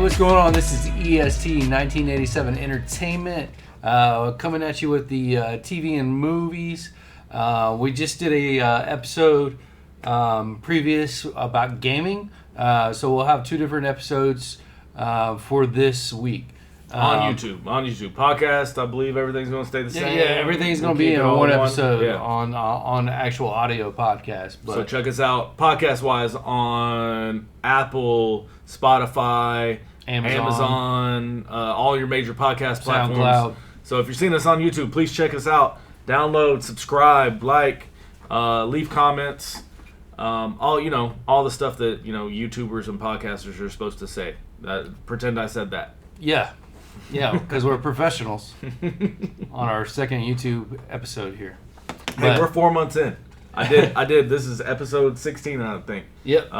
what's going on? This is EST 1987 Entertainment coming at you with the TV and movies. We just did a episode previous about gaming, so we'll have two different episodes for this week. On YouTube. Podcast, I believe everything's going to stay the same. Yeah, everything's going to be in one episode on actual audio podcast. But. So check us out, podcast-wise, on Apple, Spotify, Amazon, all your major podcast platforms. SoundCloud. So if you're seeing us on YouTube, please check us out. Download, subscribe, like, leave comments. All the stuff that YouTubers and podcasters are supposed to say. Pretend I said that. Yeah, because we're professionals on our second YouTube episode here. Hey, we're 4 months in. I did. This is episode 16, I think. Yep.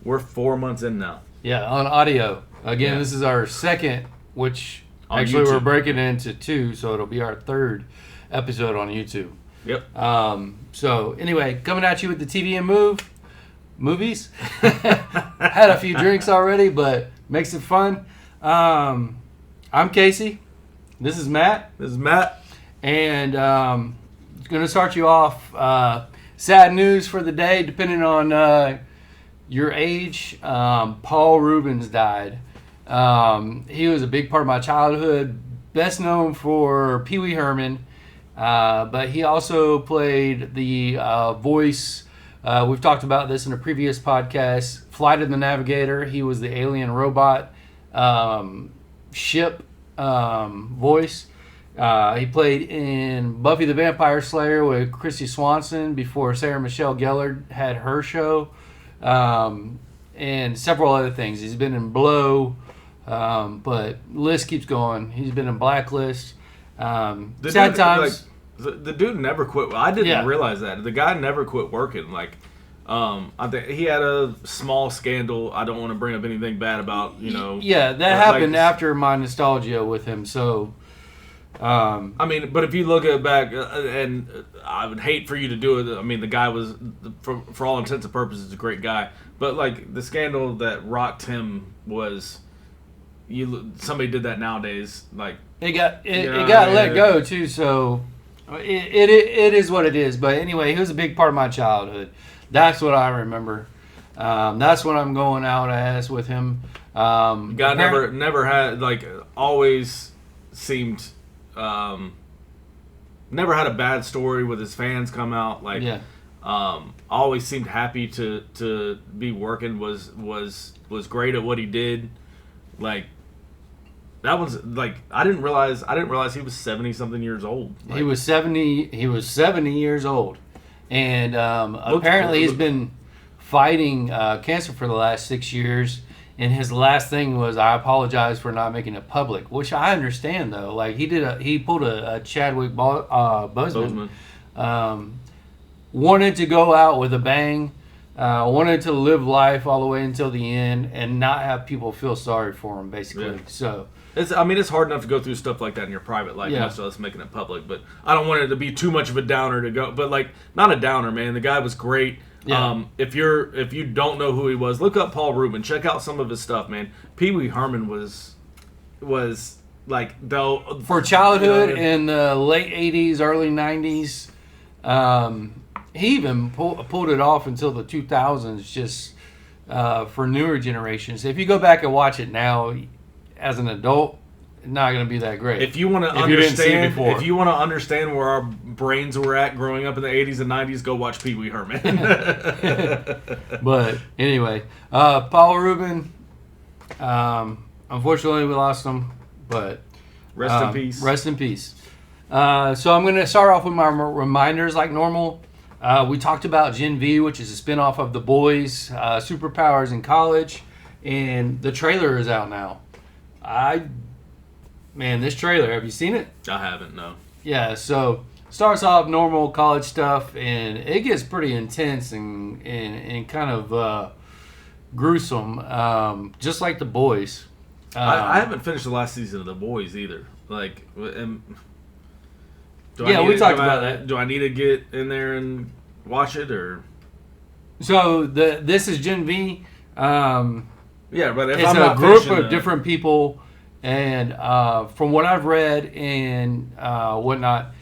We're 4 months in now. Yeah, on audio. Again, This is our second, which on actually YouTube. We're breaking it into two, so it'll be our third episode on YouTube. Yep. So anyway, coming at you with the TV and movies. Had a few drinks already, but makes it fun. I'm Casey. This is Matt. And going to start you off. Sad news for the day, depending on your age. Paul Reuben's died. He was a big part of my childhood. Best known for Pee Wee Herman. But he also played the voice. We've talked about this in a previous podcast. Flight of the Navigator. He was the alien robot ship voice. He played in Buffy the Vampire Slayer with Christy Swanson before Sarah Michelle Gellar had her show, and several other things. He's been in Blow, but list keeps going. He's been in Blacklist. Sad times. The dude never quit. I didn't realize that. The guy never quit working. I think he had a small scandal. I don't want to bring up anything bad about, Yeah, that happened after my nostalgia with him. So, but if you look at back, and I would hate for you to do it. I mean, the guy was, for all intents and purposes, a great guy. But the scandal that rocked him was, somebody did that nowadays. It got let go too. So, it is what it is. But anyway, he was a big part of my childhood. That's what I remember. That's what I'm going out as with him. Guy never had, always seemed, never had a bad story with his fans come out. Always seemed happy to be working. Was great at what he did. That was I didn't realize he was 70-something years old. He was 70 years old. And apparently he's been fighting cancer for the last 6 years. And his last thing was, I apologize for not making it public, which I understand though. He pulled a Chadwick Boseman. Wanted to go out with a bang. Wanted to live life all the way until the end and not have people feel sorry for him, basically. Yeah. So. It's hard enough to go through stuff like that in your private life, much less making it public. But I don't want it to be too much of a downer to go. But not a downer, man. The guy was great. Yeah. If you don't know who he was, look up Paul Reuben. Check out some of his stuff, man. Pee Wee Herman was for childhood in the late '80s, early '90s. He even pulled it off until the 2000s, just for newer generations. If you go back and watch it now, as an adult, not going to be that great. If you want to understand where our brains were at growing up in the 80s and 90s, go watch Pee Wee Herman. But anyway, Paul Reuben, unfortunately we lost him, but rest in peace. Rest in peace. So I'm going to start off with my reminders like normal. We talked about Gen V, which is a spinoff of The Boys, Superpowers in College, and the trailer is out now. This trailer, have you seen it? I haven't, no. Yeah, so starts off normal college stuff, and it gets pretty intense and kind of gruesome, just like The Boys. I haven't finished the last season of The Boys either. We talked about that. Do I need to get in there and watch it, or? So this is Gen V. Yeah, but if it's I'm a not group finishing of different people, and from what I've read and whatnot,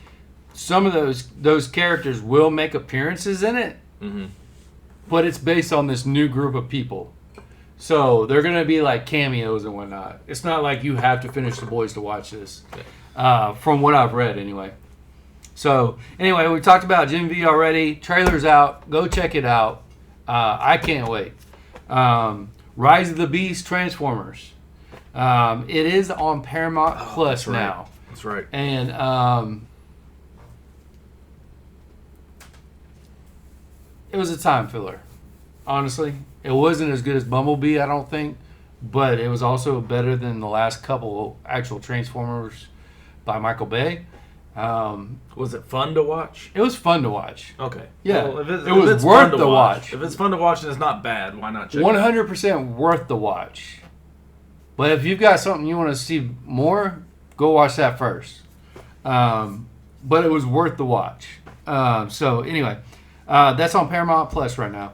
some of those characters will make appearances in it, but it's based on this new group of people. So they're going to be like cameos and whatnot. It's not like you have to finish The Boys to watch this, from what I've read anyway. So anyway, we talked about Gen V already. Trailer's out. Go check it out. I can't wait. Rise of the Beast Transformers. It is on Paramount Plus now. That's right. And it was a time filler. Honestly, it wasn't as good as Bumblebee, I don't think, but it was also better than the last couple actual Transformers by Michael Bay. Was it fun to watch? It was fun to watch. Okay. Yeah, well, if it was worth the watch. If it's fun to watch and it's not bad, why not check 100% worth the watch. But if you've got something you want to see more, go watch that first. But it was worth the watch. So anyway, that's on Paramount Plus right now.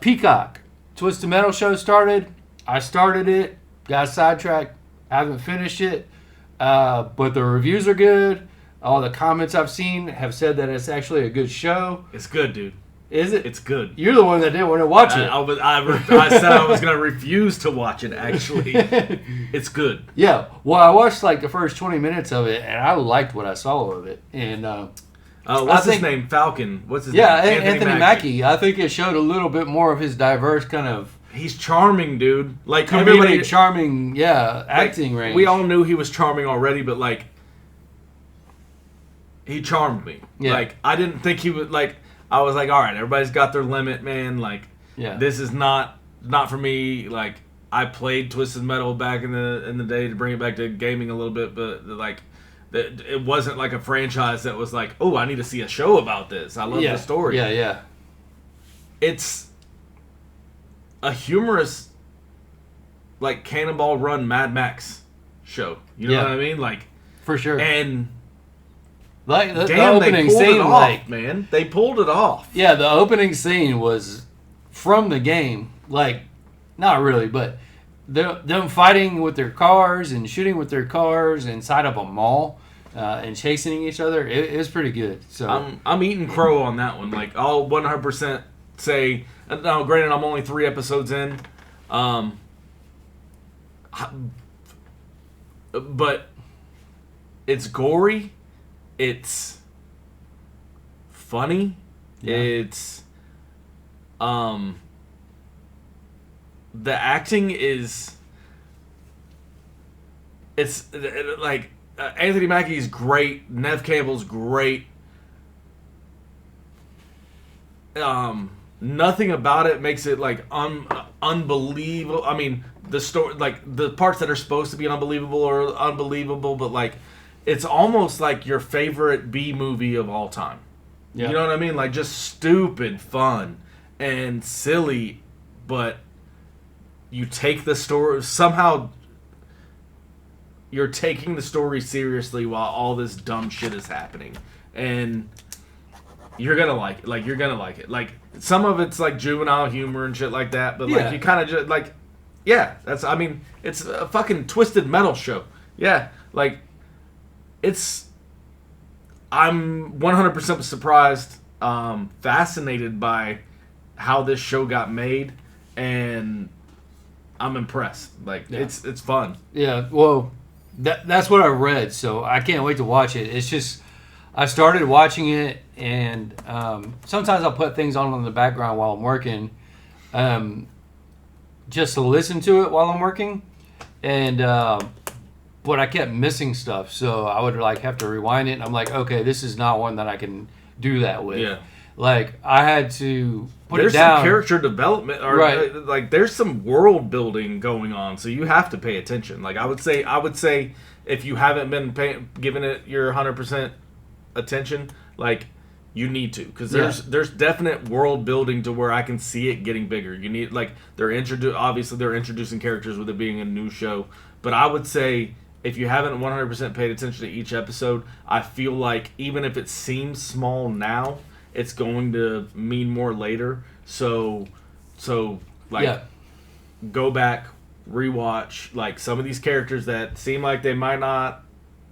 Peacock, Twisted Metal show started. I started it, got sidetracked, haven't finished it, but the reviews are good. All the comments I've seen have said that it's actually a good show. It's good, dude. Is it? It's good. You're the one that didn't want to watch it. I said I was going to refuse to watch it, actually. It's good. Yeah. Well, I watched like the first 20 minutes of it, and I liked what I saw of it. And what's his name? Falcon. What's his name? Yeah, Anthony Mackie. I think it showed a little bit more of his diverse kind of... He's charming, dude. Like everybody, charming, acting range. We all knew he was charming already, but like, he charmed me. Yeah. Like, I didn't think he would, like, I was like, all right, everybody's got their limit, man. Like, this is not for me. Like, I played Twisted Metal back in the day to bring it back to gaming a little bit, but like, it wasn't like a franchise that was like, oh, I need to see a show about this. I love the story. Yeah. It's a humorous, like, Cannonball Run Mad Max show. You know what I mean? Like, for sure. And like the opening scene, man, they pulled it off. Yeah, the opening scene was from the game. Like, not really, but them fighting with their cars and shooting with their cars inside of a mall and chasing each other. It was pretty good. So I'm eating crow on that one. Like, I'll 100% say. Now, granted, I'm only 3 episodes in, but it's gory. It's funny. Yeah. It's the acting is like Anthony Mackie's great. Neve Campbell's great. Nothing about it makes it like unbelievable. I mean, the story, like the parts that are supposed to be unbelievable are unbelievable, but like, it's almost like your favorite B movie of all time. Yeah. You know what I mean? Like, just stupid fun and silly, but you take the story, somehow you're taking the story seriously while all this dumb shit is happening. And you're gonna like it. Like, you're gonna like it. Like, some of it's like juvenile humor and shit like that, but like, you kind of just like, it's a fucking Twisted Metal show. Yeah, like, I'm 100% surprised, fascinated by how this show got made, and I'm impressed. Like, it's fun. Yeah, well, that's what I read, so I can't wait to watch it. It's just, I started watching it, and sometimes I'll put things on in the background while I'm working, just to listen to it while I'm working, and but I kept missing stuff, so I would like have to rewind it, and I'm like, okay, this is not one that I can do that with. Yeah. Like, I had to put it down. There's some character development, or right. Like, there's some world building going on, so you have to pay attention. Like, I would say if you haven't been giving it your 100% attention, like, you need to, because there's definite world building to where I can see it getting bigger. You need, like, obviously they're introducing characters with it being a new show, but I would say, if you haven't 100% paid attention to each episode, I feel like even if it seems small now, it's going to mean more later. So like, go back, rewatch. Like, some of these characters that seem like they might not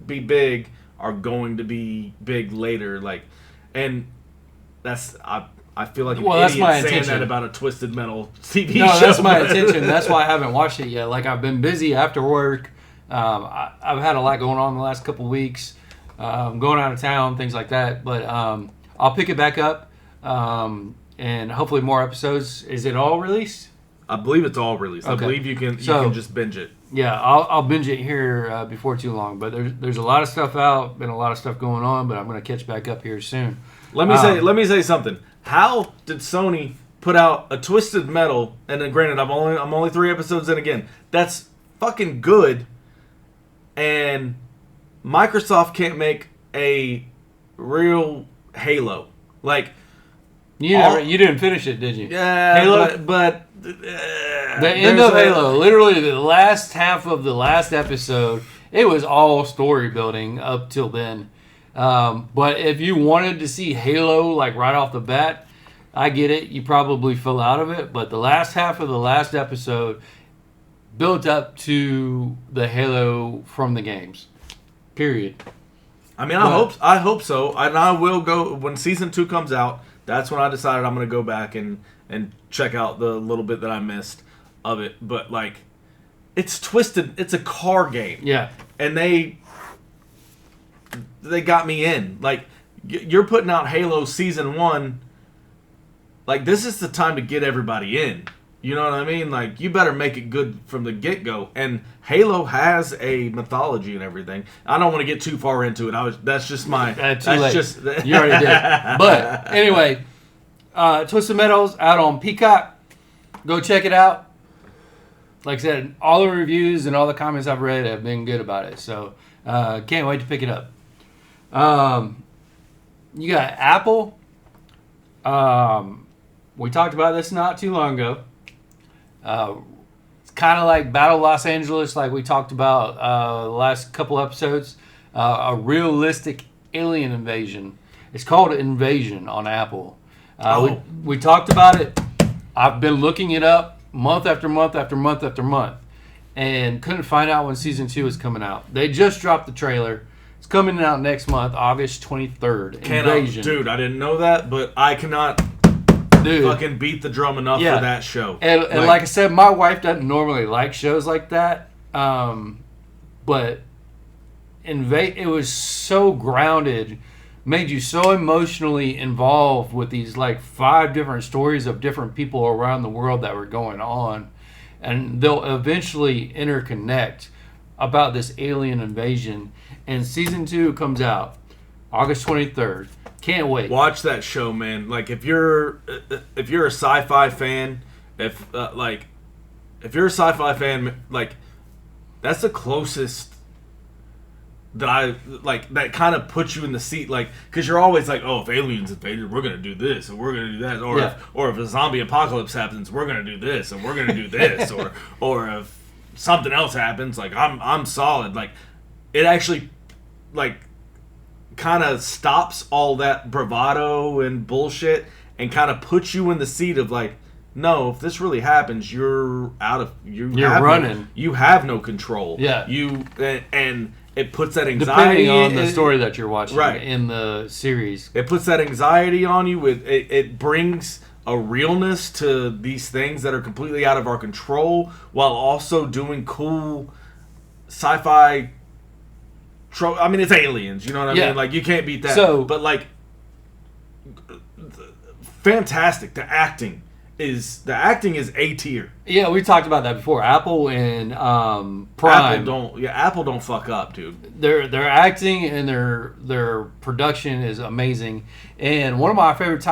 be big are going to be big later. Like, and that's I feel like an that's my idiot saying intention. that about a Twisted Metal TV show. No, that's my intention. That's why I haven't watched it yet. Like, I've been busy after work. I've had a lot going on the last couple weeks. Going out of town, things like that. But I'll pick it back up. And hopefully more episodes. Is it all released? I believe it's all released. Okay. I believe you can just binge it. Yeah, I'll binge it here before too long. But there's a lot of stuff out, been a lot of stuff going on, but I'm going to catch back up here soon. Let me say something. How did Sony put out a Twisted Metal? And then, granted, I'm only 3 episodes in again. That's fucking good. And Microsoft can't make a real Halo. Like, you didn't finish it, did you? Yeah, Halo, but the end of Halo, literally the last half of the last episode, it was all story building up till then. But if you wanted to see Halo like right off the bat, I get it. You probably fell out of it. But the last half of the last episode built up to the Halo from the games. Period. I mean, I hope so. And I will go when season 2 comes out. That's when I decided I'm going to go back and check out the little bit that I missed of it. But, like, it's Twisted. It's a car game. Yeah. And they got me in. Like, you're putting out Halo Season 1. Like, this is the time to get everybody in. You know what I mean? Like, you better make it good from the get-go. And Halo has a mythology and everything. I don't want to get too far into it. That's just my... Too late. You already did. But, anyway, Twisted Metal's out on Peacock. Go check it out. Like I said, all the reviews and all the comments I've read have been good about it. So, can't wait to pick it up. You got Apple. We talked about this not too long ago. It's kind of like Battle Los Angeles, like we talked about the last couple episodes. A realistic alien invasion. It's called Invasion on Apple. We talked about it. I've been looking it up month after month after month after month, and couldn't find out when season 2 is coming out. They just dropped the trailer. It's coming out next month, August 23rd. Invasion. Dude, I didn't know that, but I cannot fucking beat the drum enough for that show. And like I said, my wife doesn't normally like shows like that. But it was so grounded, made you so emotionally involved with these like 5 different stories of different people around the world that were going on. And they'll eventually interconnect about this alien invasion. And season 2 comes out August 23rd. Can't wait. Watch that show, man. Like, if you're a sci-fi fan, if you're a sci-fi fan, like, that's the closest that I like. That kind of puts you in the seat, like, because you're always like, oh, if aliens invaded, we're gonna do this and we're gonna do that, or if a zombie apocalypse happens, we're gonna do this and we're gonna do this, or if something else happens, like, I'm solid. Like, it actually, like, kind of stops all that bravado and bullshit and kind of puts you in the seat of like, no, if this really happens, you're running. You have no control. Yeah. And it puts that anxiety depending on the story that you're watching, right, in the series. It puts that anxiety on you. It brings a realness to these things that are completely out of our control, while also doing cool sci-fi. I mean, it's aliens, you know what I mean? Like, you can't beat that. But, like, fantastic. The acting is A tier. Yeah, we talked about that before. Apple and Prime. Apple don't fuck up, dude. Their acting and their production is amazing. And one of my favorite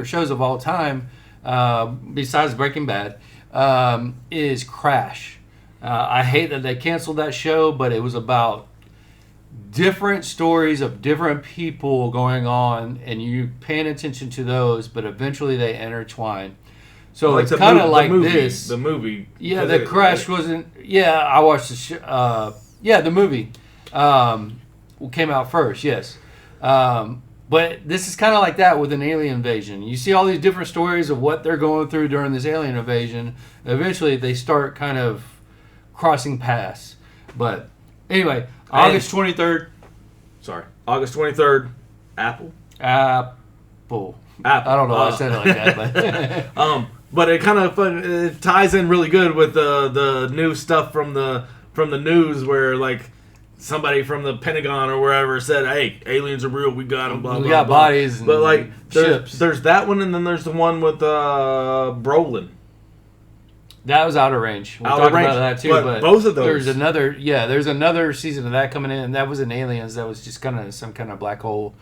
shows of all time, besides Breaking Bad, is Crash. I hate that they canceled that show, but it was about different stories of different people going on, and you paying attention to those, but eventually they intertwine. So like, it's kind of like this. The movie. Yeah, the Crash wasn't... Yeah, I watched the show. The movie came out first, yes. But this is kind of like that with an alien invasion. You see all these different stories of what they're going through during this alien invasion. Eventually, they start kind of crossing paths. But anyway, August 23rd. Sorry. August 23rd. Apple. Apple. I don't know why I said it like that. But it kind of it ties in really good with the new stuff from the news where like somebody from the Pentagon or wherever said, "Hey, aliens are real. We got them." Blah, we blah, got blah. bodies. And but like ships. There's that one, and then there's the one with Brolin. That was Outer Range. We'll talk about that too. But both of those. There's another season of that coming in, and that was in Aliens. That was just kind of some kind of black hole.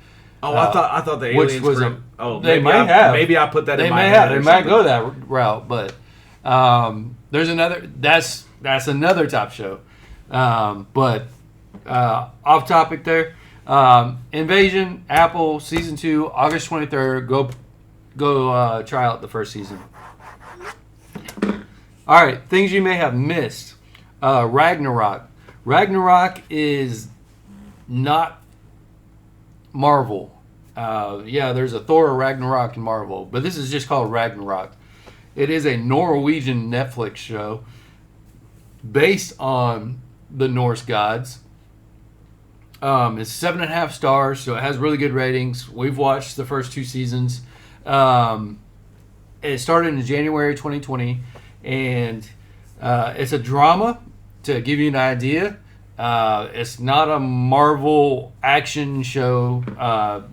Oh, I thought the aliens was maybe I put that in my head. They might go that route, but there's another. That's another top show. But off topic there. Invasion, Apple, season 2, August 23rd. Go try out the first season. All right, things you may have missed. Ragnarok. Ragnarok is not Marvel. There's a Thor Ragnarok in Marvel, but this is just called Ragnarok. It is a Norwegian Netflix show based on the Norse gods. It's 7.5 stars, so it has really good ratings. We've watched the first 2 seasons. It started in January 2020, and it's a drama. To give you an idea, it's not a Marvel action show.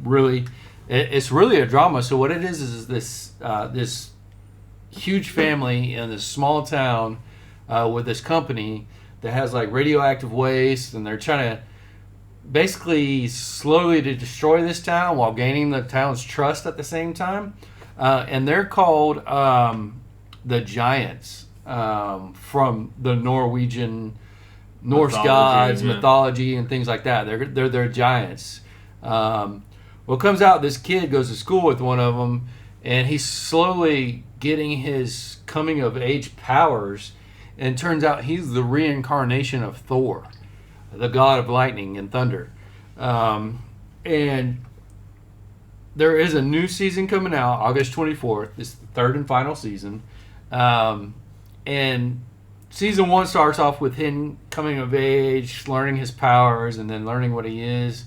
Really, it's really a drama. So what it is this huge family in this small town with this company that has like radioactive waste, and they're trying to basically slowly to destroy this town while gaining the town's trust at the same time. And they're called the Giants from the Norwegian Norse gods, mythology, and things like that. They're giants. Well, it comes out this kid goes to school with one of them, and he's slowly getting his coming of age powers, and it turns out he's the reincarnation of Thor, the god of lightning and thunder. And there is a new season coming out August 24th. It's the 3rd and final season. And season 1 starts off with him coming of age, learning his powers, and then learning what he is.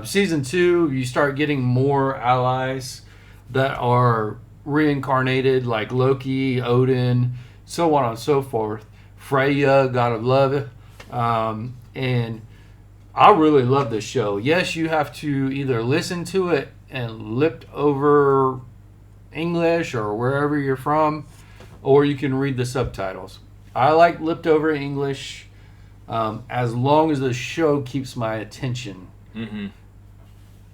Season 2, you start getting more allies that are reincarnated, like Loki, Odin, so on and so forth. Freya, god of love. And I really love this show. Yes, you have to either listen to it and lipped over English or wherever you're from, or you can read the subtitles. I like lipped over English as long as the show keeps my attention. Mm-hmm.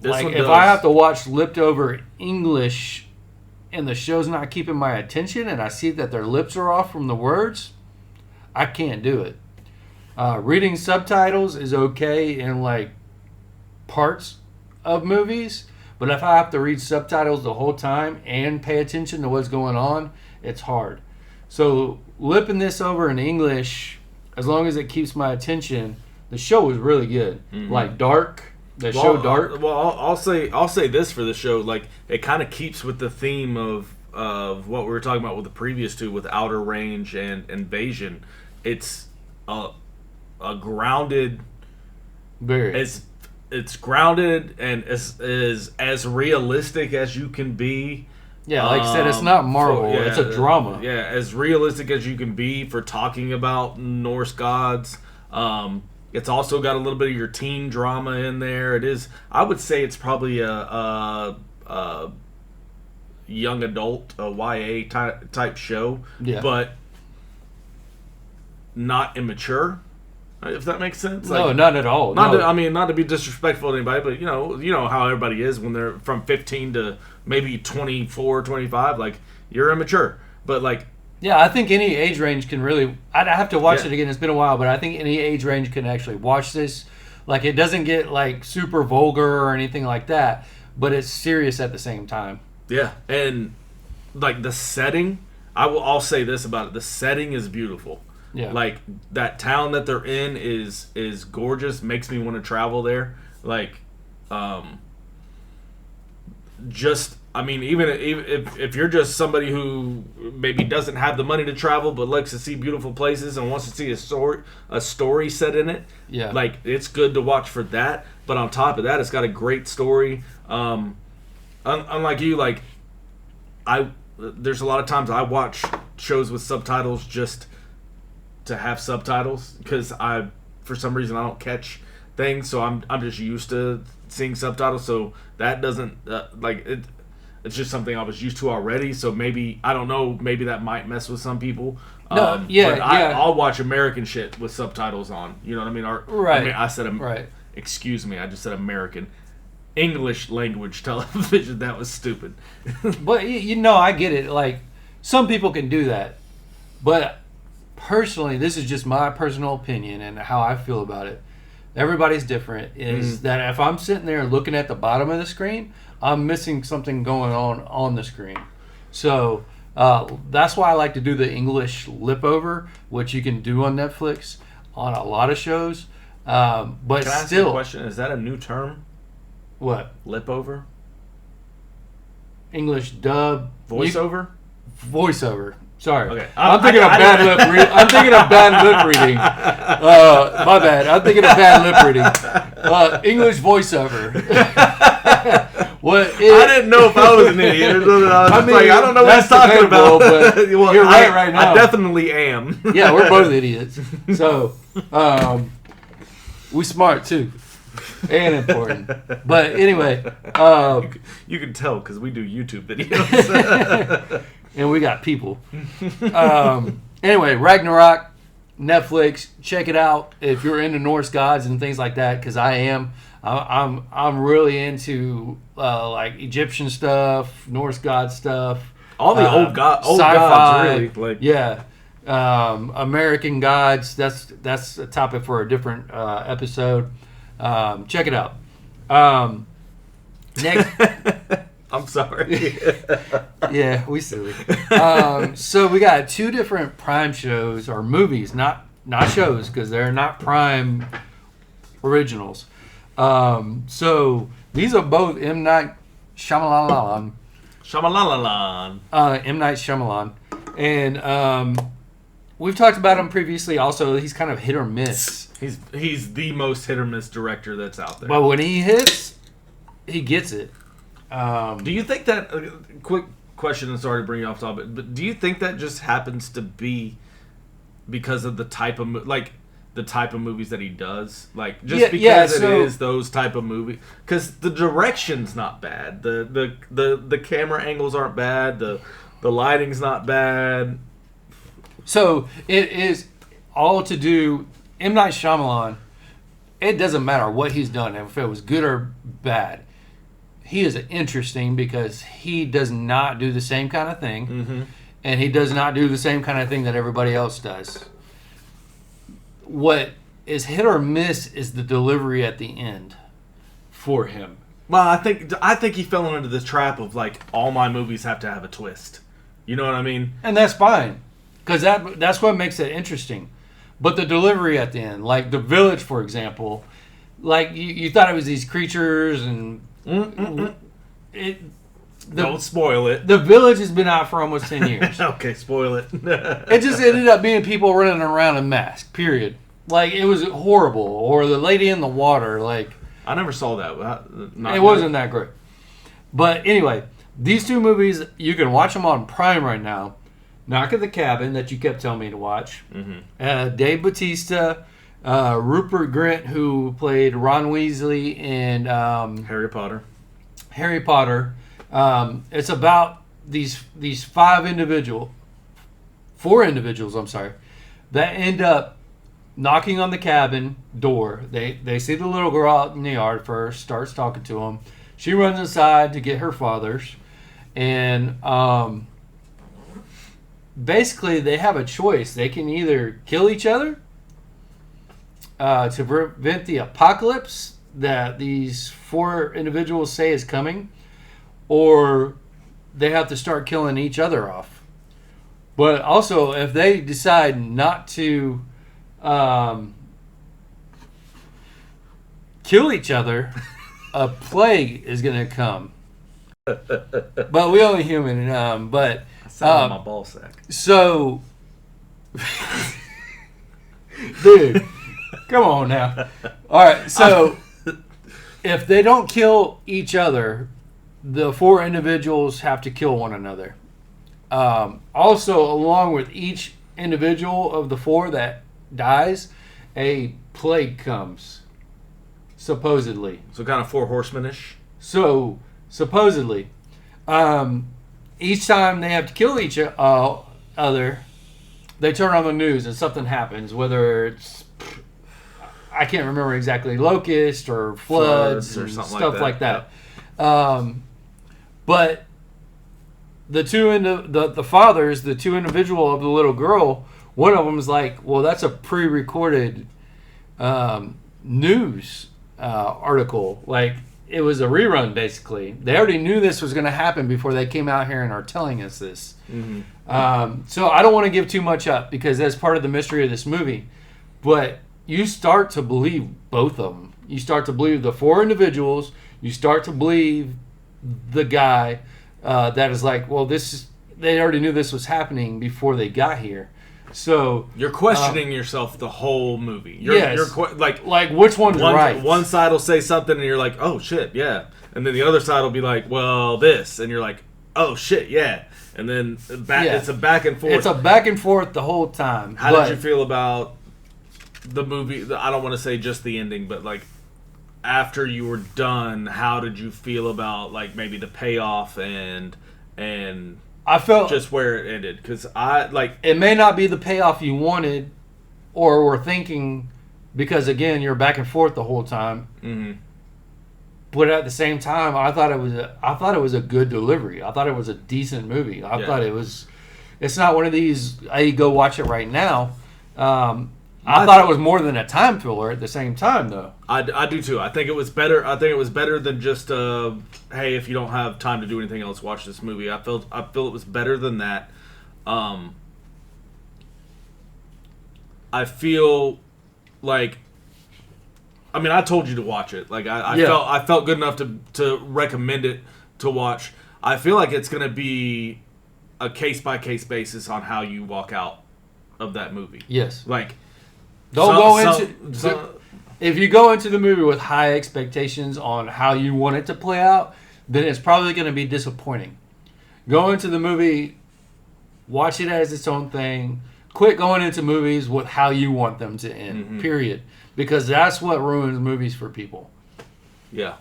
Like if I have to watch lipped over English and the show's not keeping my attention and I see that their lips are off from the words, I can't do it. Reading subtitles is okay in like parts of movies, but if I have to read subtitles the whole time and pay attention to what's going on, it's hard. So lipping this over in English, as long as it keeps my attention, the show is really good. Mm-hmm. Like Dark, show Dark. I'll say this for the show, like it kind of keeps with the theme of what we were talking about with the previous 2, with Outer Range and Invasion. It's a grounded, it's grounded and is as realistic as you can be. Yeah, like I said, it's not Marvel. It's a drama. Yeah, as realistic as you can be for talking about Norse gods. It's also got a little bit of your teen drama in there. It is, I would say, it's probably a young adult, a YA type show, but not immature. If that makes sense. No, like, not at all. Not to be disrespectful to anybody, but you know how everybody is when they're from 15 to maybe 24, 25. Like you're immature, but like I think any age range can really. I'd have to watch it again. It's been a while, but I think any age range can actually watch this. Like it doesn't get like super vulgar or anything like that, but it's serious at the same time. Yeah, and like the setting, I'll say this about it: the setting is beautiful. Yeah. Like that town that they're in is gorgeous. Makes me want to travel there. Like, just, I mean, even if you're just somebody who maybe doesn't have the money to travel but likes to see beautiful places and wants to see a story set in it, yeah, like it's good to watch for that. But on top of that, it's got a great story. Unlike you, like there's a lot of times I watch shows with subtitles just to have subtitles because for some reason I don't catch things, so I'm just used to seeing subtitles. So that doesn't like it. It's just something I was used to already. So maybe I don't know. Maybe that might mess with some people. No, yeah, but yeah. I'll watch American shit with subtitles on. You know what I mean? Right. I mean, I said right. Excuse me. I just said American. English language television. That was stupid. But you know, I get it. Like some people can do that, but personally, this is just my personal opinion and how I feel about it. Everybody's different. Is that if I'm sitting there looking at the bottom of the screen, I'm missing something going on the screen. So that's why I like to do the English lip over, which you can do on Netflix on a lot of shows. But can I ask you a question? Is that a new term? What? Lip over? English dub. Voiceover? Voiceover. Sorry. Okay. I'm thinking of bad lip reading. I'm thinking of bad lip reading. My bad. I'm thinking of bad lip reading. English voiceover. I didn't know if I was an idiot. I don't know what he's talking about. But well, you're right now. I definitely am. Yeah, we're both idiots. So, we smart too. And important. But anyway. You can tell because we do YouTube videos. And we got people. Anyway, Ragnarok, Netflix. Check it out if you're into Norse gods and things like that. Because I am. I'm really into like Egyptian stuff, Norse god stuff. All the old sci-fi, gods, really. Like. Yeah. American gods. That's a topic for a different episode. Check it out. Next. I'm sorry. Yeah, we silly. So we got two different Prime shows or movies, not shows because they're not Prime originals. So these are both M. Night Shyamalan. M. Night Shyamalan, and we've talked about him previously. Also, he's kind of hit or miss. He's the most hit or miss director that's out there. But when he hits, he gets it. Do you think that quick question, and sorry to bring you off topic, but do you think that just happens to be because of the type of movies that he does, like just because it is those type of movies? Because the direction's not bad, the camera angles aren't bad, the lighting's not bad. So it is all to do. M. Night Shyamalan. It doesn't matter what he's done, if it was good or bad. He is interesting because he does not do the same kind of thing, and he does not do the same kind of thing that everybody else does. What is hit or miss is the delivery at the end for him. Well, I think he fell into this trap of like all my movies have to have a twist. You know what I mean? And that's fine, because that's what makes it interesting. But the delivery at the end, like The Village, for example, like you thought it was these creatures and. Don't spoil it. The Village has been out for almost 10 years. Okay, spoil it. It just ended up being people running around in masks, period. Like, it was horrible. Or The Lady in the Water, like... I never saw that. It wasn't that great. But anyway, these two movies, you can watch them on Prime right now. Knock at the Cabin, that you kept telling me to watch. Dave Bautista... Rupert Grint, who played Ron Weasley in Harry Potter. It's about these four individuals, that end up knocking on the cabin door. They see the little girl out in the yard first, starts talking to them. She runs inside to get her father's, and basically they have a choice. They can either kill each other to prevent the apocalypse that these four individuals say is coming, or they have to start killing each other off. But also, if they decide not to kill each other, a plague is going to come. But we only human. But I sound like my ball sack. so, dude, come on now. All right, so if they don't kill each other, the 4 individuals have to kill one another. Also, along with each individual of the 4 that dies, a plague comes, supposedly. So kind of 4 horsemen-ish. So, supposedly, each time they have to kill each other, they turn on the news and something happens, whether it's, I can't remember exactly, locust or floods or something stuff like that. Yeah. But the the fathers, the 2 individual of the little girl, one of them is like, well, that's a pre-recorded news article. Like, it was a rerun, basically. They already knew this was going to happen before they came out here and are telling us this. Mm-hmm. So I don't want to give too much up because that's part of the mystery of this movie. But you start to believe both of them. You start to believe the 4 individuals. You start to believe the guy that is like, well, they already knew this was happening before they got here. So you're questioning yourself the whole movie. Yes. Like which one's right? One side will say something and you're like, oh shit, yeah, and then the other side will be like, well, this, and you're like, oh shit, yeah, and then it's a back and forth. It's a back and forth the whole time. How did you feel about the movie? I don't want to say just the ending, but like after you were done, how did you feel about like maybe the payoff and I felt just where it ended? Because it may not be the payoff you wanted or were thinking, because again, you're back and forth the whole time. Mm-hmm. But at the same time, I thought it was a good delivery. I thought it was a decent movie. I thought it was. It's not one of these, hey, go watch it right now. I thought it was more than a time filler at the same time, though. I do too. I think it was better. I think it was better than just hey, if you don't have time to do anything else, watch this movie. I feel it was better than that. I feel like, I mean, I told you to watch it. Like I felt good enough to recommend it to watch. I feel like it's going to be a case by case basis on how you walk out of that movie. Yes. Like, if you go into the movie with high expectations on how you want it to play out, then it's probably going to be disappointing. Go into the movie, watch it as its own thing. Quit going into movies with how you want them to end. Mm-hmm. Period. Because that's what ruins movies for people. Yeah.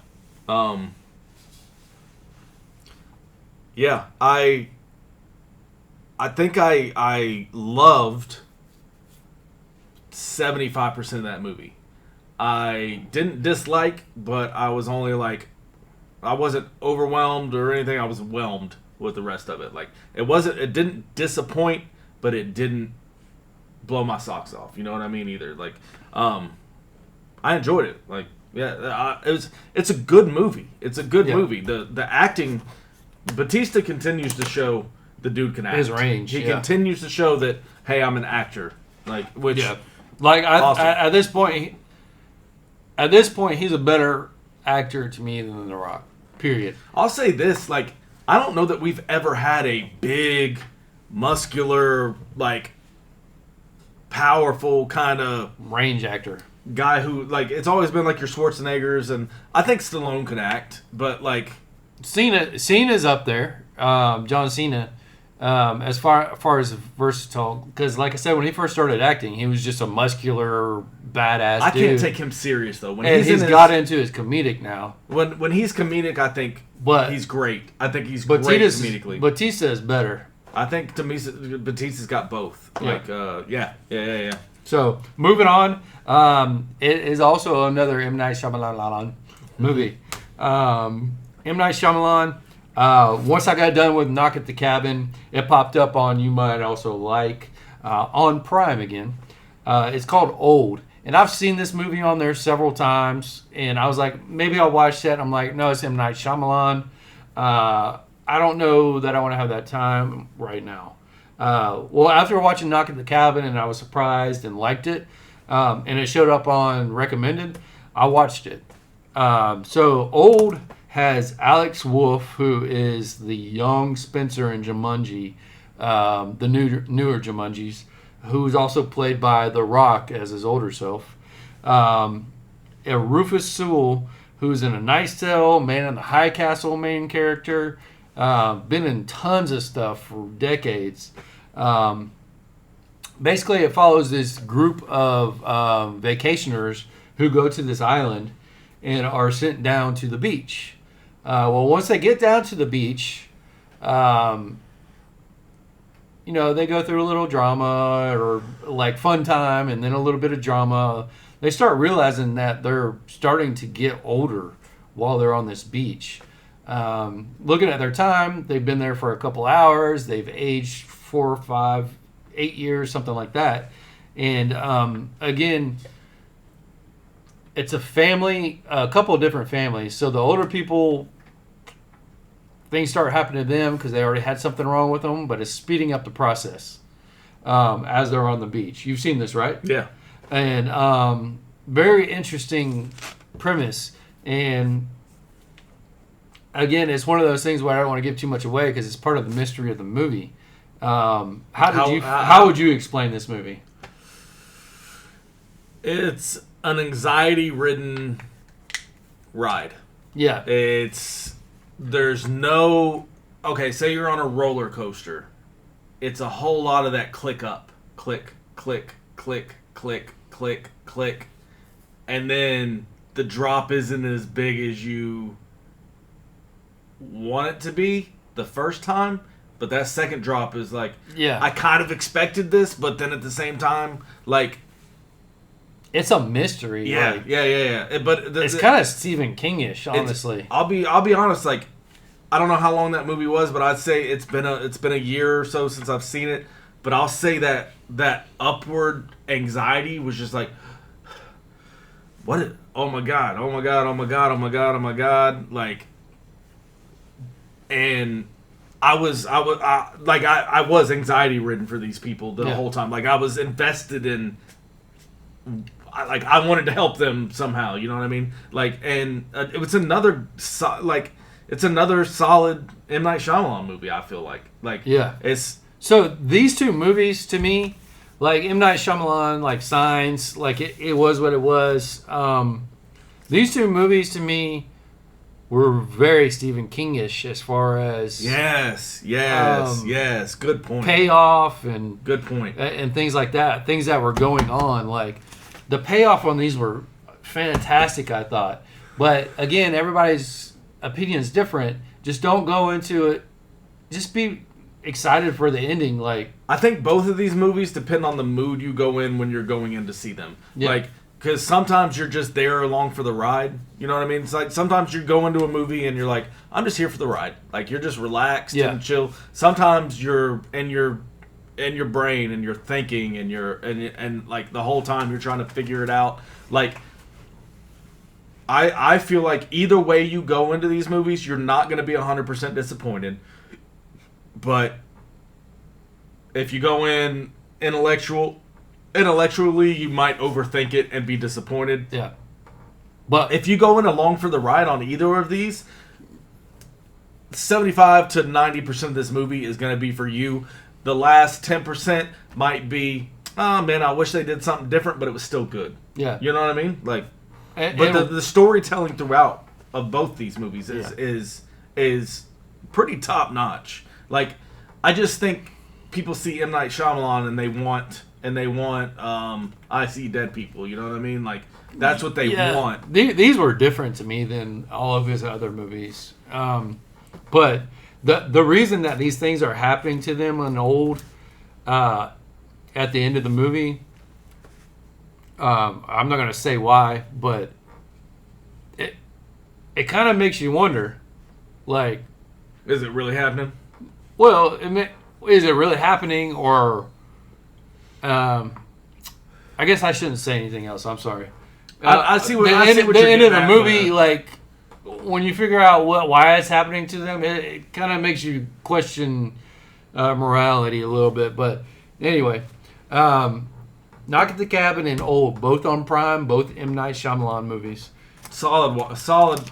Yeah. I think I loved 75% of that movie. I didn't dislike, but I was only like, I wasn't overwhelmed or anything. I was whelmed with the rest of it. Like, it didn't disappoint, but it didn't blow my socks off. You know what I mean? Either. Like, I enjoyed it. Like, yeah, it's a good movie. It's a good movie. The acting, Batista continues to show the dude can act. His range. He continues to show that, hey, I'm an actor. Like, which. Yeah. Like awesome. At this point, he's a better actor to me than The Rock. Period. I'll say this: like, I don't know that we've ever had a big, muscular, like, powerful kind of range actor guy who, like, it's always been like your Schwarzeneggers, and I think Stallone can act, but like, Cena's up there. John Cena. As far as versatile, because like I said, when he first started acting, he was just a muscular, badass dude. I can't take him serious though. He's got into his comedic now. When he's comedic, I think he's great. I think he's great comedically. Batista is better. I think Batista's got both. Like, yeah. So moving on, it is also another M. Night Shyamalan movie. M. Night Shyamalan. Once I got done with Knock at the Cabin, it popped up on You Might Also Like on Prime again. It's called Old. And I've seen this movie on there several times. And I was like, maybe I'll watch that. I'm like, no, it's M. Night Shyamalan. I don't know that I want to have that time right now. Well, after watching Knock at the Cabin, and I was surprised and liked it, and it showed up on Recommended, I watched it. So Old has Alex Wolff, who is the young Spencer in Jumanji, the newer Jumanjis, who's also played by The Rock as his older self. Rufus Sewell, who's in A Knight's Tale, Man in the High Castle main character, been in tons of stuff for decades. Basically, it follows this group of vacationers who go to this island and are sent down to the beach. Well, once they get down to the beach, they go through a little drama or like fun time and then a little bit of drama. They start realizing that they're starting to get older while they're on this beach. Looking at their time, they've been there for a couple hours. They've aged 4, 5, 8 years, something like that. And again, it's a family, a couple of different families. So the older people, things start happening to them because they already had something wrong with them, but it's speeding up the process as they're on the beach. You've seen this, right? Yeah. And very interesting premise. And again, it's one of those things where I don't want to give too much away because it's part of the mystery of the movie. How would you explain this movie? It's an anxiety-ridden ride. Yeah. There's no... Okay, say you're on a roller coaster. It's a whole lot of that click up. Click, click, click, click, click, click. And then the drop isn't as big as you want it to be the first time. But that second drop is like... Yeah. I kind of expected this, but then at the same time, like... It's a mystery. Yeah, like, yeah. But it's kind of Stephen King-ish, honestly. I'll be honest. Like, I don't know how long that movie was, but I'd say it's been a year or so since I've seen it. But I'll say that upward anxiety was just like, what? Oh my god! Oh my god! Oh my god! Oh my god! Oh my god! Like, and I was anxiety ridden for these people the whole time. Like, I was invested in. I wanted to help them somehow, you know what I mean? Like, and it was another it's another solid M. Night Shyamalan movie. I feel like yeah, it's so these two movies to me, like M. Night Shyamalan, like Signs, like it was what it was. These two movies to me were very Stephen King-ish as far as yes, good point, payoff and good point and things like that, things that were going on, like. The payoff on these were fantastic, I thought. But again, everybody's opinion is different. Just don't go into it. Just be excited for the ending. Like, I think both of these movies depend on the mood you go in when you're going in to see them. Yeah. Like, because sometimes you're just there along for the ride. You know what I mean? It's like sometimes you go into a movie and you're like, I'm just here for the ride. Like, you're just relaxed and chill. Sometimes you're in your brain and you're thinking and like the whole time you're trying to figure it out. Like, I feel like either way you go into these movies, you're not going to be 100% disappointed. But if you go in intellectually, you might overthink it and be disappointed. Yeah. But if you go in along for the ride on either of these, 75 to 90% of this movie is going to be for you. The last 10% might be, oh man, I wish they did something different, but it was still good. Yeah. You know what I mean? Like, but the storytelling throughout of both these movies is pretty top notch. Like, I just think people see M. Night Shyamalan and they want I See Dead People. You know what I mean? Like, that's what they want. These were different to me than all of his other movies. But the reason that these things are happening to them in old at the end of the movie, I'm not going to say why, but it kind of makes you wonder, like, is it really happening? Well, is it really happening, or I guess I shouldn't say anything else. I'm sorry. I see what the you're end of the at, movie, like, when you figure out why it's happening to them, it kind of makes you question morality a little bit. But anyway, Knock at the Cabin and Old, both on Prime, both M. Night Shyamalan movies. Solid.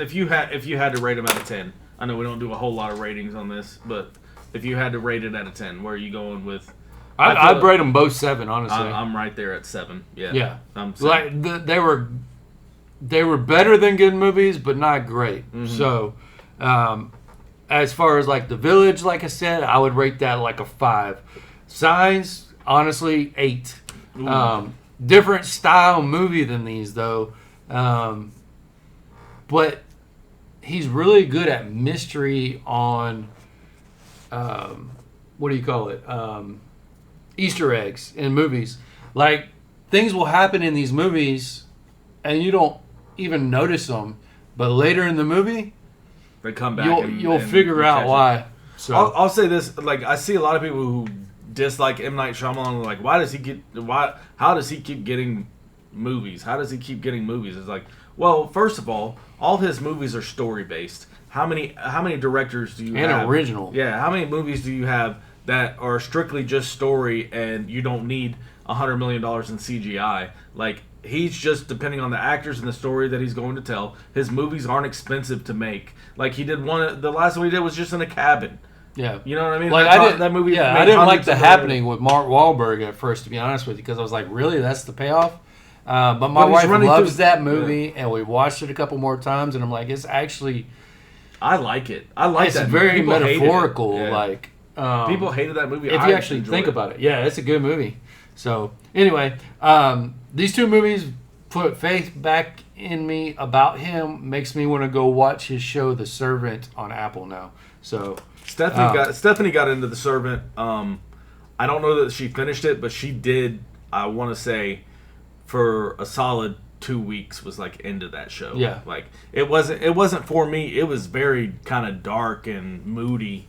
if you had to rate them out of 10, I know we don't do a whole lot of ratings on this, but if you had to rate it out of 10, where are you going with? I'd rate them both 7, honestly. I'm right there at 7. Yeah. Yeah. I'm like they were better than good movies, but not great. Mm-hmm. So, as far as like The Village, like I said, I would rate that like a 5. Signs, honestly, 8. Different style movie than these though, but he's really good at mystery on what do you call it? Easter eggs in movies. Like, things will happen in these movies and you don't even notice them, but later in the movie they come back. You'll figure out why. So I'll say this: like, I see a lot of people who dislike M. Night Shyamalan. Like, how does he keep getting movies? How does he keep getting movies? It's like, well, first of all his movies are story based. How many directors do you have? And original. Yeah, how many movies do you have that are strictly just story and you don't need $100 million in CGI? Like, he's just depending on the actors and the story that he's going to tell. His movies aren't expensive to make. Like, he did the last one he did was just in a cabin. Yeah. You know what I mean? Like, that movie. Yeah, I didn't like The Happening with Mark Wahlberg at first, to be honest with you, because I was like, really? That's the payoff? But my wife loves that movie, and we watched it a couple more times, and I'm like, it's actually... I like it. I like that. It's very metaphorical. Yeah. Like, people hated that movie. If you actually think about it. Yeah, it's a good movie. So, anyway, these 2 movies put faith back in me about him, makes me want to go watch his show, The Servant, on Apple now. So... Stephanie got into The Servant. I don't know that she finished it, but she did. I want to say for a solid 2 weeks was like into that show. Yeah, like it wasn't for me. It was very kind of dark and moody.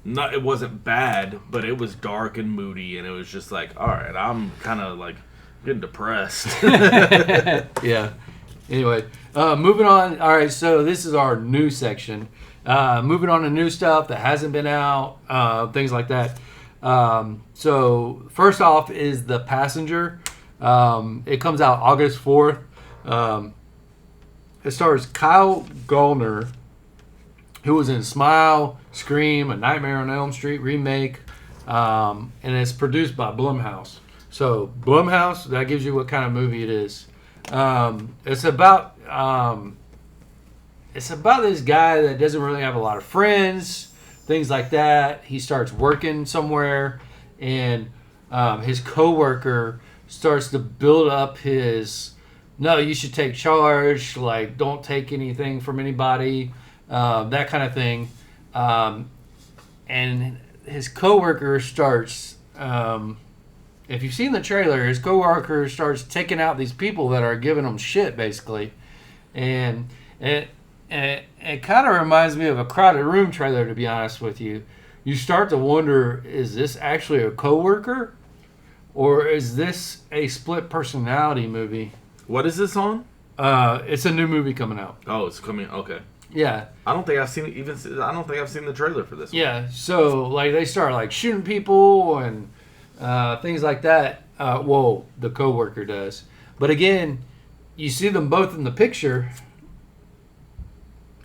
It wasn't bad, but it was dark and moody, and it was just like, all right, I'm kind of like getting depressed. Yeah. Anyway, moving on. All right, so this is our new section. Moving on to new stuff that hasn't been out, things like that. So first off is The Passenger. It comes out August 4th. It stars Kyle Gallner, who was in Smile, Scream, A Nightmare on Elm Street remake, and it's produced by Blumhouse. So Blumhouse, that gives you what kind of movie it is. It's about this guy that doesn't really have a lot of friends, things like that. He starts working somewhere, and his coworker starts to build up his, no, you should take charge, like, don't take anything from anybody, that kind of thing. And his coworker starts, if you've seen the trailer, his coworker starts taking out these people that are giving him shit, basically. And it kind of reminds me of a Crowded Room trailer, to be honest with you. You start to wonder, is this actually a coworker? Or is this a split personality movie? What is this on? It's a new movie coming out. Oh, it's coming. Okay. Yeah. I don't think I've seen the trailer for this one. Yeah. So like they start like shooting people and things like that. Well, the coworker does. But again, you see them both in the picture.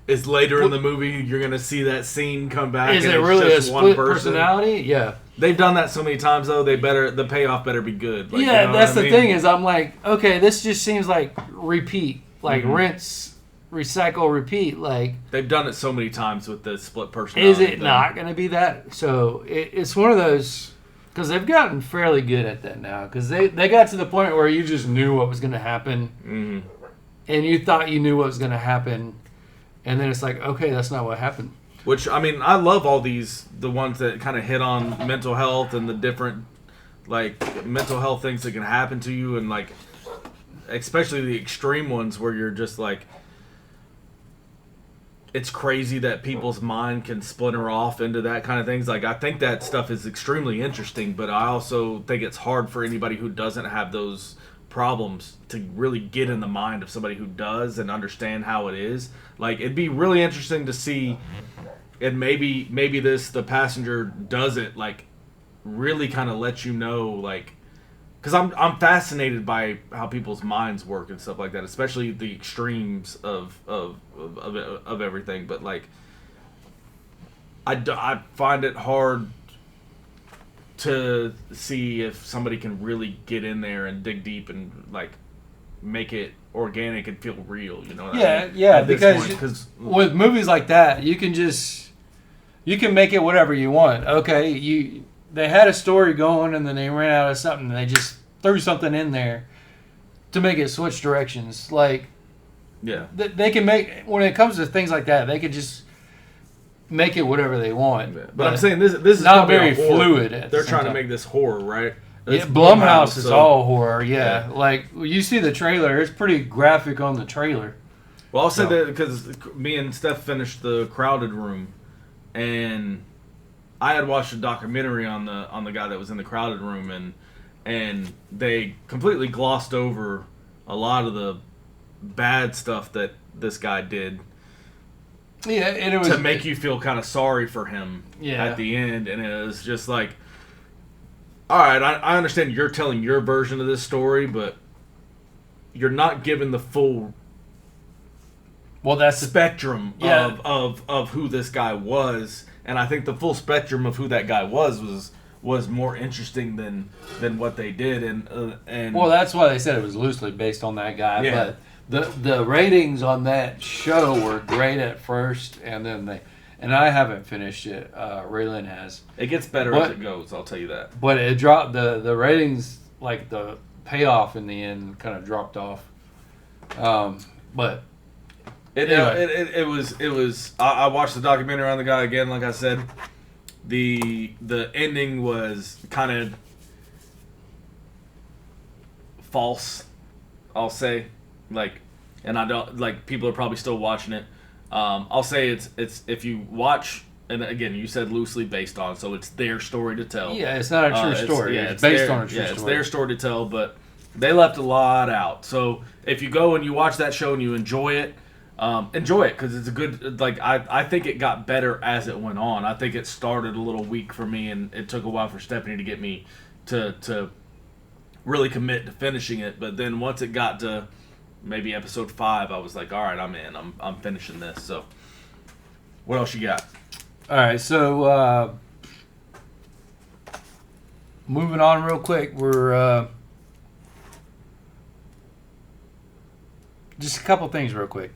Is later in the movie you're gonna see that scene come back? Is it really a split personality? Yeah. They've done that so many times though. The payoff better be good. Like, yeah, you know that's the thing is I'm like, okay, this just seems like repeat, like rinse, recycle, repeat. Like they've done it so many times with the split personality. Is it not going to be that? So it's one of those, because they've gotten fairly good at that now. Because they got to the point where you just knew what was going to happen, and you thought you knew what was going to happen, and then it's like, okay, that's not what happened. Which, I mean, I love all these, the ones that kind of hit on mental health and the different, like, mental health things that can happen to you, and, like, especially the extreme ones where you're just, like, it's crazy that people's mind can splinter off into that kind of things. Like, I think that stuff is extremely interesting, but I also think it's hard for anybody who doesn't have those problems to really get in the mind of somebody who does and understand how it is. Like, it'd be really interesting to see, and maybe The Passenger does it, like, really kind of let you know, like, because I'm fascinated by how people's minds work and stuff like that, especially the extremes of everything. But like, I find it hard to see if somebody can really get in there and dig deep and like make it organic and feel real. You know? What I mean? Yeah. Because with movies like that, you can make it whatever you want. Okay, they had a story going and then they ran out of something and they just threw something in there to make it switch directions. Like, yeah, they can make, when it comes to things like that, they could just make it whatever they want. But I'm saying this is not very fluid. They're trying to make this horror, right? Yeah, Blumhouse is all horror. Yeah, like you see the trailer; it's pretty graphic on the trailer. Well, I'll say that because me and Steph finished The Crowded Room, and I had watched a documentary on the guy that was in The Crowded Room, and they completely glossed over a lot of the bad stuff that this guy did. Yeah, and it was to make you feel kind of sorry for him at the end, and it was just like, all right, I understand you're telling your version of this story, but you're not given the full spectrum of who this guy was, and I think the full spectrum of who that guy was more interesting than what they did, and well, that's why they said it was loosely based on that guy, but. The ratings on that show were great at first, and then and I haven't finished it. Raylan has. It gets better as it goes. I'll tell you that. But it dropped the ratings, like the payoff in the end, kind of dropped off. But it was. I watched the documentary on the guy again. Like I said, the ending was kind of false. I'll say. Like, and I don't like people are probably still watching it. I'll say it's if you watch, and again you said loosely based on, so it's their story to tell. Yeah, it's not a true story. It's based on a true story. It's their story to tell, but they left a lot out. So if you go and you watch that show and you enjoy it because it's a good. Like I think it got better as it went on. I think it started a little weak for me, and it took a while for Stephanie to get me to really commit to finishing it. But then once it got to maybe episode 5, I was like, all right, I'm in. I'm finishing this. So, what else you got? All right, so moving on real quick, we're just a couple things real quick.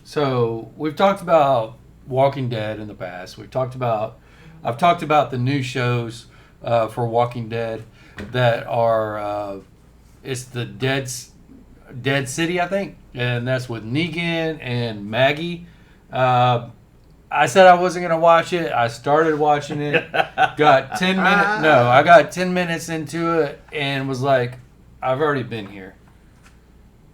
So we've talked about Walking Dead in the past. I've talked about the new shows for Walking Dead that are. It's the Dead City, I think, and that's with Negan and Maggie. I said I wasn't gonna watch it. I started watching it. Got 10 minutes. No, I got 10 minutes into it and was like, I've already been here.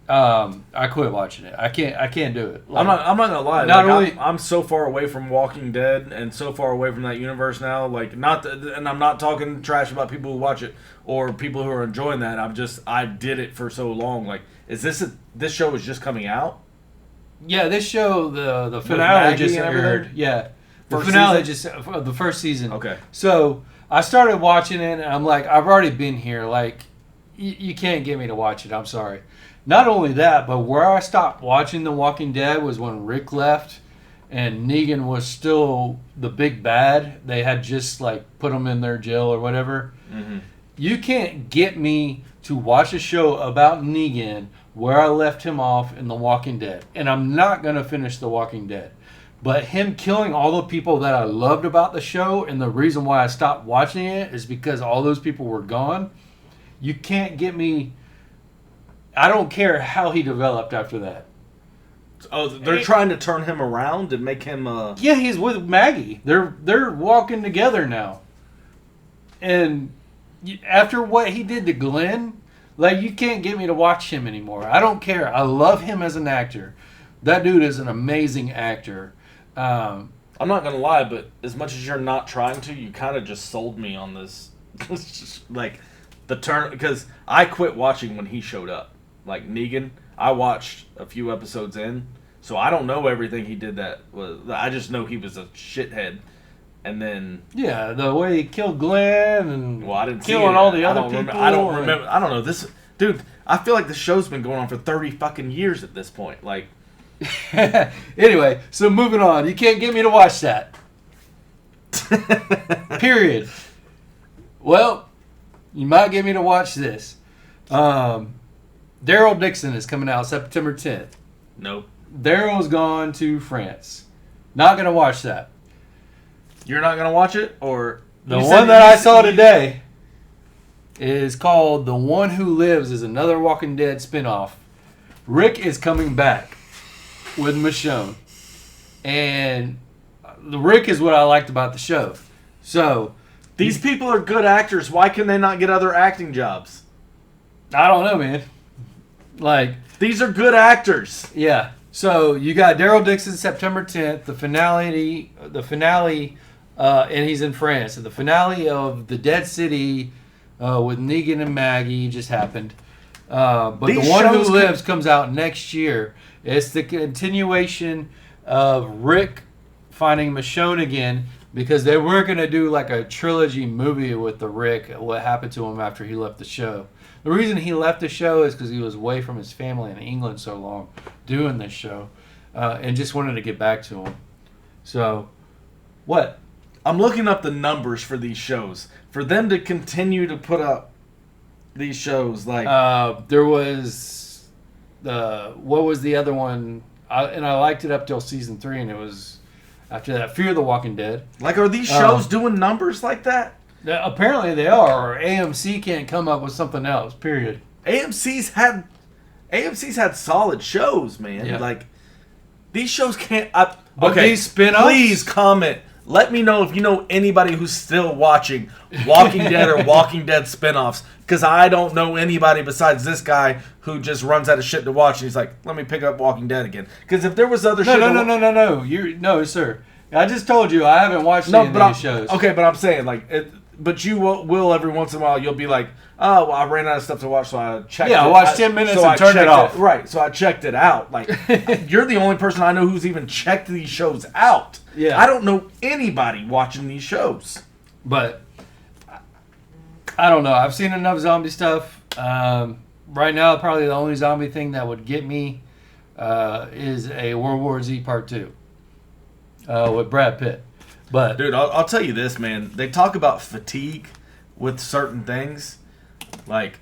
I quit watching it. I can't do it. Like, I'm not gonna lie. I'm so far away from Walking Dead and so far away from that universe now. Like, and I'm not talking trash about people who watch it or people who are enjoying that. I did it for so long. Like, is this show is just coming out? Yeah, this show the finale just aired. Yeah, the finale just the first season. Okay. So I started watching it, and I'm like, I've already been here. Like, you can't get me to watch it. I'm sorry. Not only that, but where I stopped watching The Walking Dead was when Rick left and Negan was still the big bad. They had just like put him in their jail or whatever. Mm-hmm. You can't get me to watch a show about Negan where I left him off in The Walking Dead. And I'm not going to finish The Walking Dead. But him killing all the people that I loved about the show, and the reason why I stopped watching it is because all those people were gone. You can't get me... I don't care how he developed after that. Oh, they're trying to turn him around and make him... Yeah, he's with Maggie. They're walking together now. And after what he did to Glenn, like, you can't get me to watch him anymore. I don't care. I love him as an actor. That dude is an amazing actor. I'm not going to lie, but as much as you're not trying to, you kind of just sold me on this. Like, the turn... Because I quit watching when he showed up. Like, Negan, I watched a few episodes in, so I don't know everything he did that was... I just know he was a shithead. And then the way he killed Glenn and I didn't killing all the other people. I don't remember. I don't know this, dude. I feel like the show's been going on for 30 fucking years at this point. Like, anyway, so moving on. You can't get me to watch that. Period. Well, you might get me to watch this. Daryl Dixon is coming out September 10th. Nope. Daryl's gone to France. Not gonna watch that. You're not gonna watch it, or the one that I saw today is called "The One Who Lives" is another Walking Dead spinoff. Rick is coming back with Michonne, and the Rick is what I liked about the show. So these people are good actors. Why can they not get other acting jobs? I don't know, man. Like, these are good actors. Yeah. So you got Daryl Dixon September 10th, the finale, and he's in France. So the finale of The Dead City with Negan and Maggie just happened. But The One Who Lives comes out next year. It's the continuation of Rick finding Michonne again, because they were going to do like a trilogy movie with the Rick, what happened to him after he left the show. The reason he left the show is because he was away from his family in England so long doing this show, and just wanted to get back to him. So, what? I'm looking up the numbers for these shows. For them to continue to put up these shows, like... there was... what was the other one? And I liked it up till season 3, and it was... After that, Fear the Walking Dead. Like, are these shows doing numbers like that? Apparently they are, or AMC can't come up with something else, period. AMC's had solid shows, man. Yeah. Like, these shows can't... okay, these spin-offs? Please comment. Let me know if you know anybody who's still watching Walking Dead or Walking Dead spinoffs, because I don't know anybody besides this guy who just runs out of shit to watch, and he's like, let me pick up Walking Dead again. Because if there was other shit... No, sir. I just told you I haven't watched any of these shows. Okay, but I'm saying, like... But you will every once in a while, you'll be like, oh, well, I ran out of stuff to watch, so I checked it. Yeah, I watched 10 minutes and turned it off. Right, so I checked it out. Like, you're the only person I know who's even checked these shows out. Yeah. I don't know anybody watching these shows. But, I don't know. I've seen enough zombie stuff. Right now, probably the only zombie thing that would get me is a World War Z Part 2 with Brad Pitt. But dude, I'll tell you this, man. They talk about fatigue with certain things. Like,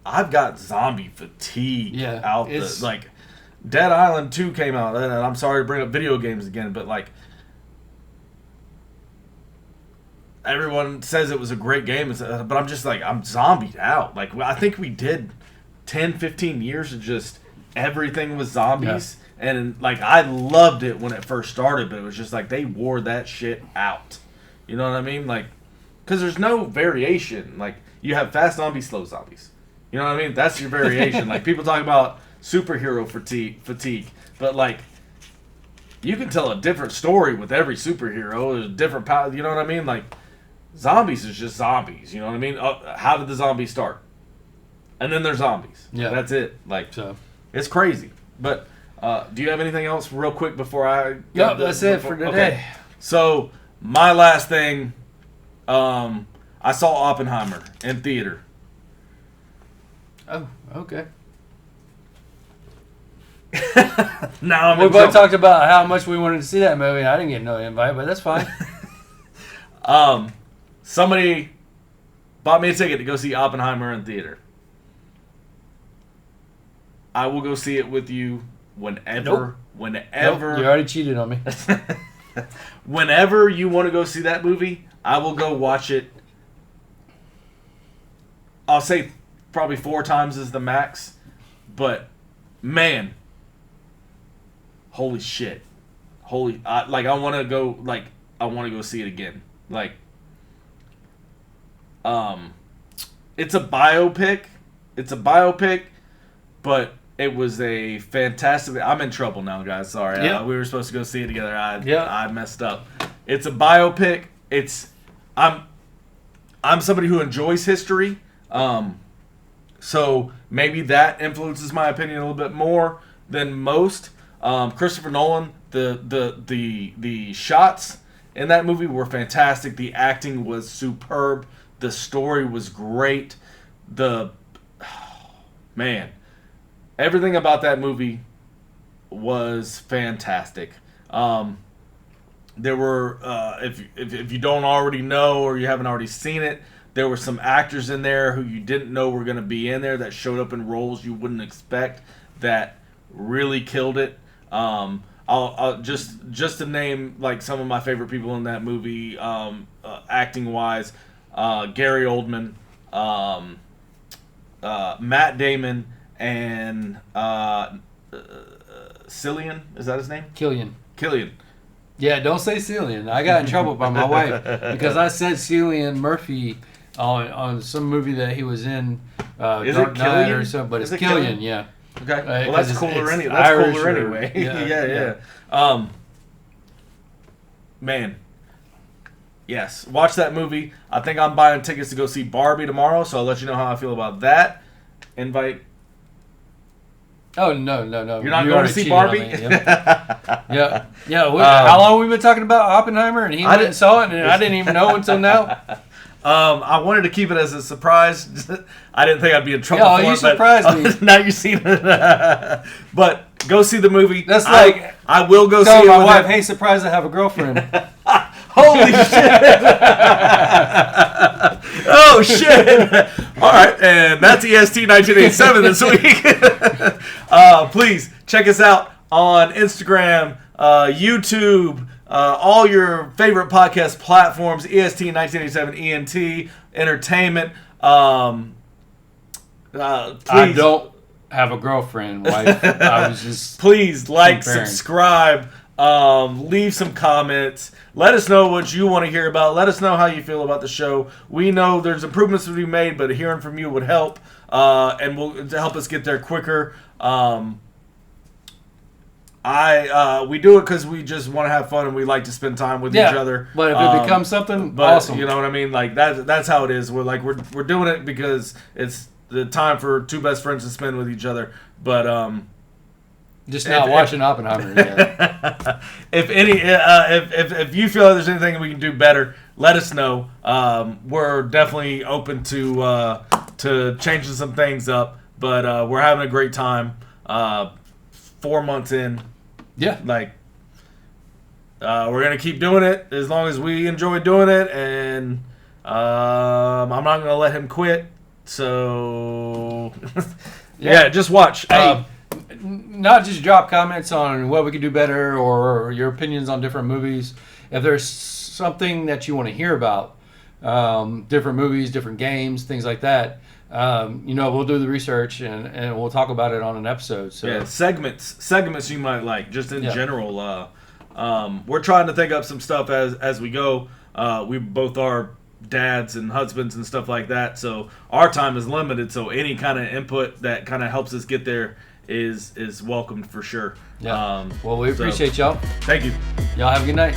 I've got zombie fatigue out there. Like, Dead Island 2 came out, and I'm sorry to bring up video games again, but like, everyone says it was a great game, but I'm just like, I'm zombied out. Like, I think we did 10, 15 years of just everything was zombies. Yeah. And, like, I loved it when it first started, but it was just like they wore that shit out. You know what I mean? Like, because there's no variation. Like, you have fast zombies, slow zombies. You know what I mean? That's your variation. Like, people talk about superhero fatigue. But, like, you can tell a different story with every superhero. There's different power. You know what I mean? Like, zombies is just zombies. You know what I mean? How did the zombies start? And then they're zombies. Yeah. That's it. Like, it's crazy. But... do you have anything else real quick before I... Yep, that's it for today. Okay. So, my last thing, I saw Oppenheimer in theater. Oh, okay. Now we both talked about how much we wanted to see that movie. I didn't get no invite, but that's fine. Somebody bought me a ticket to go see Oppenheimer in theater. I will go see it with you whenever. Nope, you already cheated on me. Whenever you want to go see that movie, I will go watch it. I'll say probably 4 times is the max. But, man. Holy shit. I want to go see it again. Like, it's a biopic. But it was a fantastic... I'm in trouble now, guys. Sorry. Yep. We were supposed to go see it together. I messed up. It's a biopic. I'm somebody who enjoys history. So maybe that influences my opinion a little bit more than most. Christopher Nolan, the shots in that movie were fantastic. The acting was superb. The story was great. Man, everything about that movie was fantastic. There were, if you don't already know or you haven't already seen it, there were some actors in there who you didn't know were going to be in there that showed up in roles you wouldn't expect that really killed it. I'll just to name like some of my favorite people in that movie, acting wise, Gary Oldman, Matt Damon, and Cillian. Is that his name? Killian. Yeah, don't say Cillian. I got in trouble by my wife because I said Cillian Murphy on some movie that he was in. Is Dark it Knight Killian? or something? But Is it's it Killian, yeah. Okay, well that's cooler. That's Irish cooler anyway. Yeah. Man. Yes, watch that movie. I think I'm buying tickets to go see Barbie tomorrow, so I'll let you know how I feel about that. Invite. Oh no! You're not going to see Barbie? Yeah. How long have we been talking about Oppenheimer, and he went and saw it, and I didn't even know until now. I wanted to keep it as a surprise. I didn't think I'd be in trouble for it. You surprised me. Now you've seen it. But go see the movie. That's like I will go see it. My wife, hey, surprised I have a girlfriend. Holy shit! Oh shit! All right, and that's EST 1987 this week. Please check us out on Instagram, YouTube, all your favorite podcast platforms. EST 1987 ENT Entertainment. Please. I don't have a girlfriend, wife. I was just please like, comparing. subscribe. Leave some comments. Let us know what you want to hear about. Let us know how you feel about the show. We know there's improvements to be made, but hearing from you would help, and will to help us get there quicker. We do it because we just want to have fun and we like to spend time with each other. But if it becomes something, awesome. You know what I mean? Like that's how it is. We're doing it because it's the time for two best friends to spend with each other. But just not watching Oppenheimer together. If you feel like there's anything we can do better, let us know. We're definitely open to changing some things up, but we're having a great time. 4 months in, we're gonna keep doing it as long as we enjoy doing it, and I'm not gonna let him quit. So just watch. Hey, not just drop comments on what we could do better or your opinions on different movies. If there's something that you want to hear about, different movies, different games, things like that, we'll do the research and we'll talk about it on an episode. So segments you might like, just in general. We're trying to think up some stuff as we go. We both are dads and husbands and stuff like that, so our time is limited. So any kind of input that kind of helps us get there is welcomed for sure. Well, we appreciate y'all. Thank you. Y'all have a good night.